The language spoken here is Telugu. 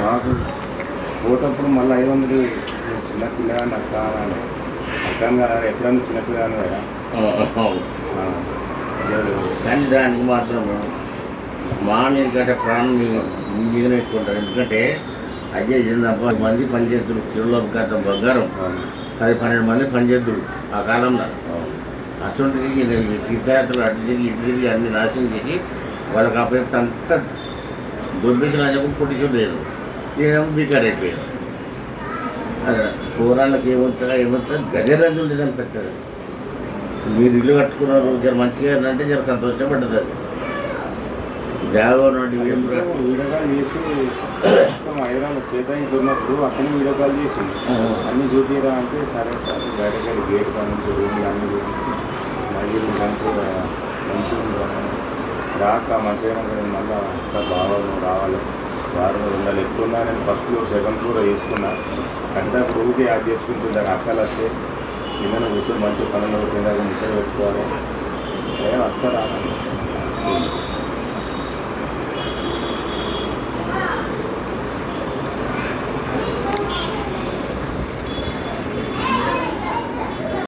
మాకు పోతప్పుడు మళ్ళీ 500 చిన్న పిల్లగాని అక్క అని అర్థం కాదు ఎప్పుడన్నా చిన్నపిల్లగాని కదా కానీ దానికి మాత్రము మానవునికంటే ప్రాణం మీద పెట్టుకుంటారు. ఎందుకంటే అదే చిన్నప్ప మంది పనిచేస్తుడు కిలో గత బంగారం 10-12 మంది పనిచేస్తుడు ఆ కాలంలో. అసలు తీర్థయాత్రలు అటు తిరిగి ఇటు తిరిగి అన్ని నాశనం చేసి వాళ్ళకి అప్పుడు అంతా దొబ్బేసిన చెప్పి పుట్టించలేదు. నేనేమో బీకార్ అయిపోయాను. అదే పూరాళ్ళకి ఏమవుతా గజరాజు ఉండేది అనిపిస్తుంది. మీరు ఇల్లు కట్టుకున్నారు జర మంచిగా అంటే జర సంతోషపడ్డది. అది జాగోనండి వీడియో కాల్ చేసి హైదరాబాద్ సేతానికి ఉన్నప్పుడు అతను వీడియో కాల్ చేసి అన్నీ చూపిరా అంటే సరే సార్ బయట గేట్ కానీ రూమ్ అన్నీ చూపిస్తే మళ్ళీ మంచిగా రాక మంచిగా మళ్ళీ సార్ బాగా రావాలి వారు ఉండాలి ఎట్లున్నా నేను ఫస్ట్ ఫ్లోర్ సెకండ్ ఫ్లోర్ వేసుకున్నా అంటే ఊరికే యాడ్ చేసుకుంటుంటాను. అక్కలు వస్తే కింద కూర్చొని మంచి పనులు కింద ముట్టలు పెట్టుకోవాలి వస్తారా